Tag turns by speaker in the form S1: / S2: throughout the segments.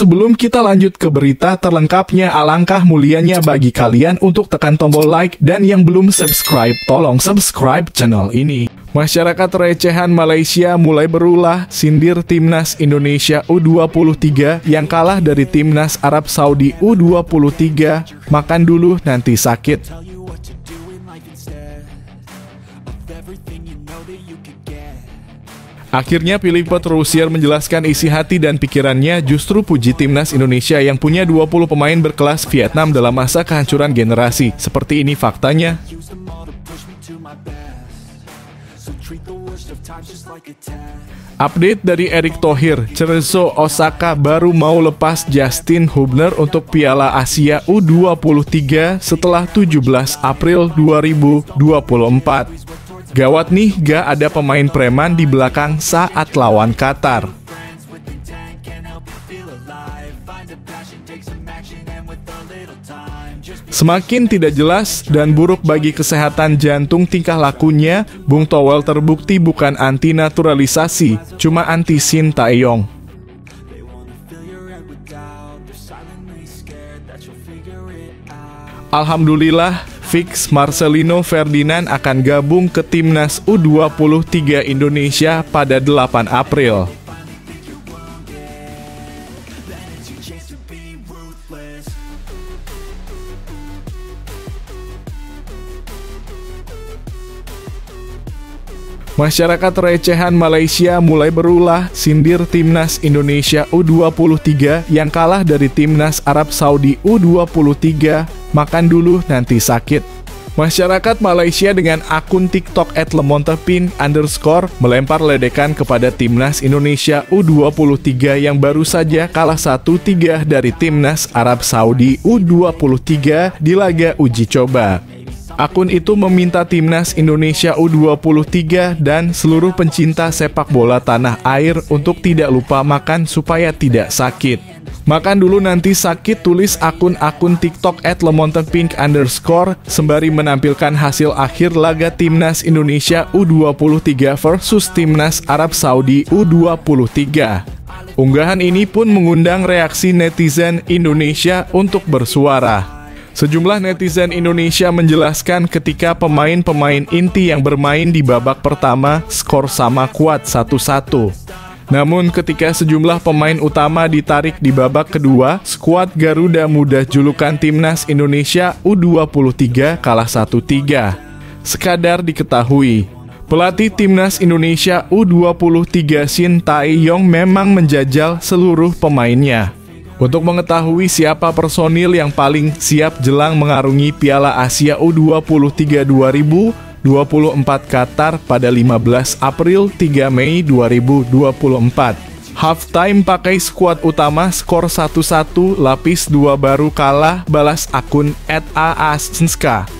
S1: sebelum kita lanjut ke berita terlengkapnya, alangkah mulianya bagi kalian untuk tekan tombol like, dan yang belum subscribe, tolong subscribe channel ini. Masyarakat recehan Malaysia mulai berulah sindir timnas Indonesia U23 yang kalah dari timnas Arab Saudi U23. Makan dulu nanti sakit. Akhirnya Philippe Troussier menjelaskan isi hati dan pikirannya, justru puji timnas Indonesia yang punya 20 pemain berkelas Vietnam dalam masa kehancuran generasi. Seperti ini faktanya. Update dari Erick Thohir, Cerezo Osaka baru mau lepas Justin Hubner untuk Piala Asia U23 setelah 17 April 2024. Gawat nih, gak ada pemain preman di belakang saat lawan Qatar. Semakin tidak jelas dan buruk bagi kesehatan jantung tingkah lakunya, Bung Towel terbukti bukan anti naturalisasi, cuma anti Shin Tae-yong. Alhamdulillah, fix Marcelino Ferdinand akan gabung ke timnas U23 Indonesia pada 8 April. Masyarakat recehan Malaysia mulai berulah sindir timnas Indonesia U23 yang kalah dari timnas Arab Saudi U23. Makan dulu nanti sakit. Masyarakat Malaysia dengan akun TikTok @lemontepin_ melempar ledekan kepada timnas Indonesia U23 yang baru saja kalah 1-3 dari timnas Arab Saudi U23 di laga uji coba. Akun itu meminta timnas Indonesia U23 dan seluruh pencinta sepak bola tanah air untuk tidak lupa makan supaya tidak sakit. Makan dulu nanti sakit, tulis akun TikTok @lemontepin_ sembari menampilkan hasil akhir laga timnas Indonesia U23 versus timnas Arab Saudi U23. Unggahan ini pun mengundang reaksi netizen Indonesia untuk bersuara. Sejumlah netizen Indonesia menjelaskan ketika pemain-pemain inti yang bermain di babak pertama, skor sama kuat 1-1. Namun ketika sejumlah pemain utama ditarik di babak kedua, skuad Garuda Muda julukan timnas Indonesia U23 kalah 1-3. Sekadar diketahui, pelatih timnas Indonesia U23 Shin Tae-yong memang menjajal seluruh pemainnya. Untuk mengetahui siapa personil yang paling siap jelang mengarungi Piala Asia U23 2024 Qatar pada 15 April 3 Mei 2024. Halftime pakai skuad utama, skor 1-1, lapis 2 baru kalah, balas akun @aasenska.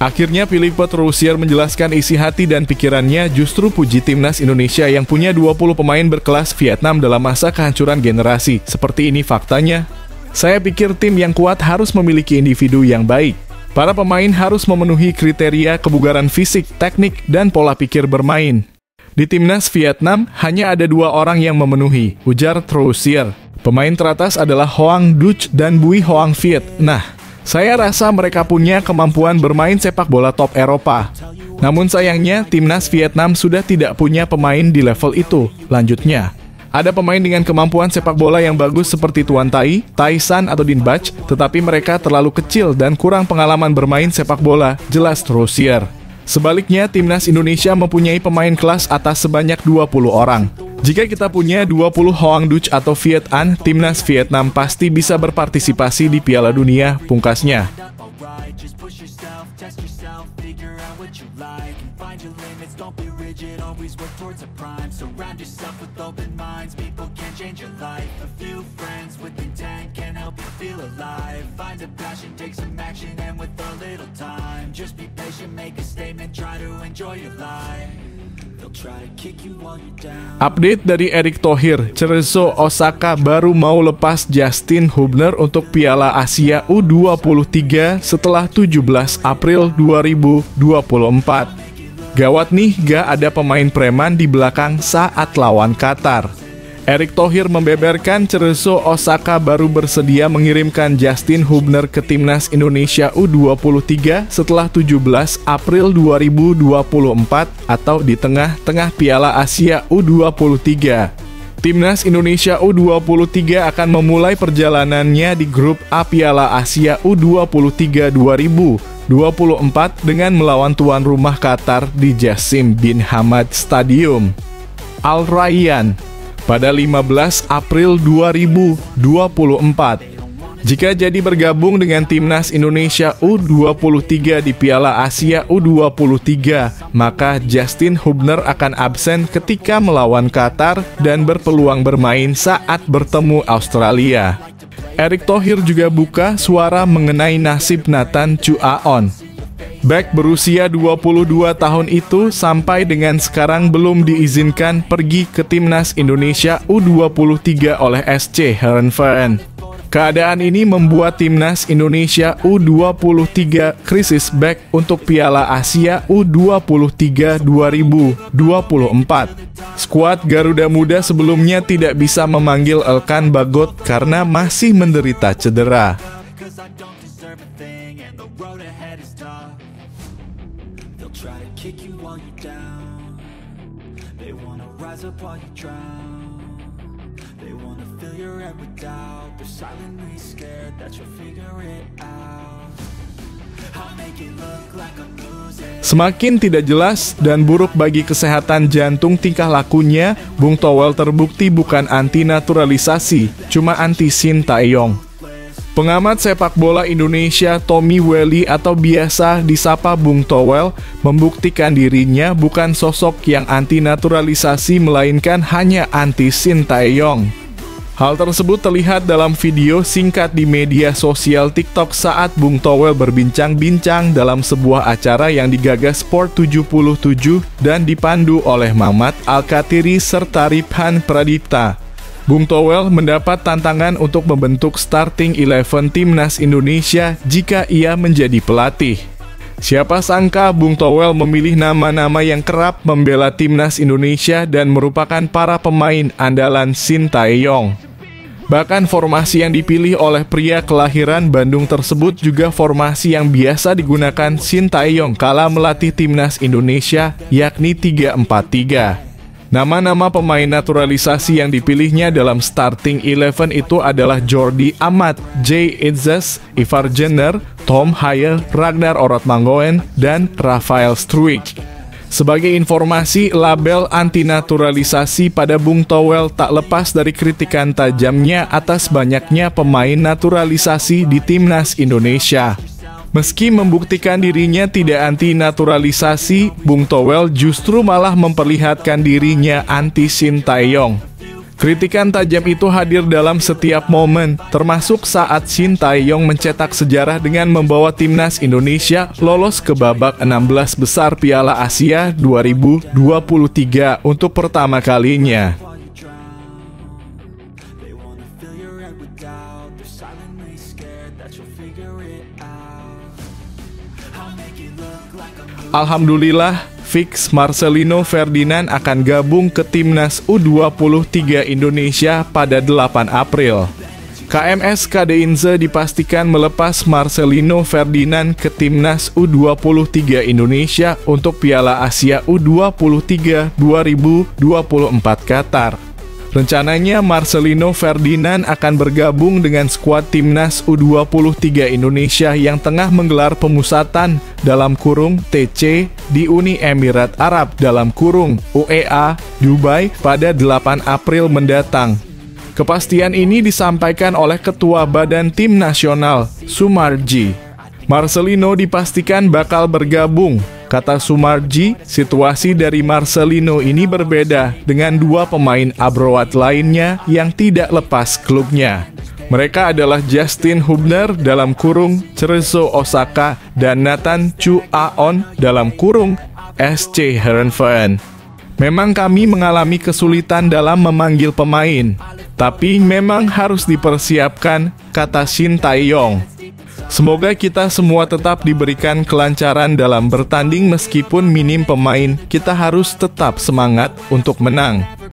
S1: Akhirnya Philippe Troussier menjelaskan isi hati dan pikirannya, justru puji timnas Indonesia yang punya 20 pemain berkelas Vietnam dalam masa kehancuran generasi. Seperti ini faktanya. Saya pikir tim yang kuat harus memiliki individu yang baik. Para pemain harus memenuhi kriteria kebugaran fisik, teknik, dan pola pikir bermain. Di timnas Vietnam, hanya ada 2 orang yang memenuhi, ujar Troussier. Pemain teratas adalah Hoang Duc dan Bui Hoang Viet. Nah, saya rasa mereka punya kemampuan bermain sepak bola top Eropa. Namun sayangnya, timnas Vietnam sudah tidak punya pemain di level itu. Lanjutnya, ada pemain dengan kemampuan sepak bola yang bagus seperti Tuan Tai, Tai San atau Din Bach, tetapi mereka terlalu kecil dan kurang pengalaman bermain sepak bola, jelas Troussier. Sebaliknya, timnas Indonesia mempunyai pemain kelas atas sebanyak 20 orang. Jika kita punya 20 Hoang Duc atau Viet An, timnas Vietnam pasti bisa berpartisipasi di Piala Dunia, pungkasnya. Update dari Erick Thohir, Cerezo Osaka baru mau lepas Justin Hubner untuk Piala Asia U23 setelah 17 April 2024. Gawat nih, gak ada pemain preman di belakang saat lawan Qatar. Erick Thohir membeberkan Cerezo Osaka baru bersedia mengirimkan Justin Hubner ke Timnas Indonesia U23 setelah 17 April 2024 atau di tengah-tengah Piala Asia U23. Timnas Indonesia U23 akan memulai perjalanannya di grup A Piala Asia U23 2024 dengan melawan tuan rumah Qatar di Jassim bin Hamad Stadium Al Rayyan pada 15 April 2024. Jika jadi bergabung dengan Timnas Indonesia U23 di Piala Asia U23, maka Justin Hubner akan absen ketika melawan Qatar dan berpeluang bermain saat bertemu Australia. Erick Thohir juga buka suara mengenai nasib Nathan Chuaon. Bek berusia 22 tahun itu sampai dengan sekarang belum diizinkan pergi ke Timnas Indonesia U23 oleh SC Heerenveen. Keadaan ini membuat Timnas Indonesia U23 krisis bek untuk Piala Asia U23 2024. Skuad Garuda Muda sebelumnya tidak bisa memanggil Elkan Bagot karena masih menderita cedera. Semakin tidak jelas dan buruk bagi kesehatan jantung tingkah lakunya, Bung Towel terbukti bukan anti naturalisasi, cuma anti Sintayong. Pengamat sepak bola Indonesia Tommy Welly atau biasa disapa Bung Towel membuktikan dirinya bukan sosok yang anti naturalisasi melainkan hanya anti Sintayong. Hal tersebut terlihat dalam video singkat di media sosial TikTok saat Bung Towel berbincang-bincang dalam sebuah acara yang digagas Sport 77 dan dipandu oleh Mamat Al-Katiri serta Riphan Pradipta. Bung Towel mendapat tantangan untuk membentuk starting 11 Timnas Indonesia jika ia menjadi pelatih. Siapa sangka Bung Towel memilih nama-nama yang kerap membela Timnas Indonesia dan merupakan para pemain andalan Sintayong. Bahkan formasi yang dipilih oleh pria kelahiran Bandung tersebut juga formasi yang biasa digunakan Sintayong kala melatih Timnas Indonesia, yakni 3-4-3. Nama-nama pemain naturalisasi yang dipilihnya dalam starting 11 itu adalah Jordi Amat, Jay Itzes, Ivar Jenner, Tom Haye, Ragnar Orotmangoen, dan Rafael Struijk. Sebagai informasi, label anti-naturalisasi pada Bung Towel tak lepas dari kritikan tajamnya atas banyaknya pemain naturalisasi di Timnas Indonesia. Meski membuktikan dirinya tidak anti-naturalisasi, Bung Towel justru malah memperlihatkan dirinya anti-Sintayong. Kritikan tajam itu hadir dalam setiap momen, termasuk saat Sintayong mencetak sejarah dengan membawa Timnas Indonesia lolos ke babak 16 besar Piala Asia 2023 untuk pertama kalinya. Alhamdulillah, fix Marcelino Ferdinand akan gabung ke Timnas U23 Indonesia pada 8 April. KMS Kadeinze dipastikan melepas Marcelino Ferdinand ke Timnas U23 Indonesia untuk Piala Asia U23 2024 Qatar. Rencananya Marcelino Ferdinand akan bergabung dengan skuad Timnas U23 Indonesia yang tengah menggelar pemusatan dalam kurung TC di Uni Emirat Arab dalam kurung UEA Dubai pada 8 April mendatang. Kepastian ini disampaikan oleh Ketua Badan Tim Nasional, Sumarji. Marcelino dipastikan bakal bergabung. Kata Sumarji, situasi dari Marcelino ini berbeda dengan dua pemain abroad lainnya yang tidak lepas klubnya. Mereka adalah Justin Hubner dalam kurung Cerezo Osaka dan Nathan Chuaon dalam kurung SC Heerenveen. Memang kami mengalami kesulitan dalam memanggil pemain, tapi memang harus dipersiapkan, kata Shin Tae-yong. Semoga kita semua tetap diberikan kelancaran dalam bertanding meskipun minim pemain, kita harus tetap semangat untuk menang.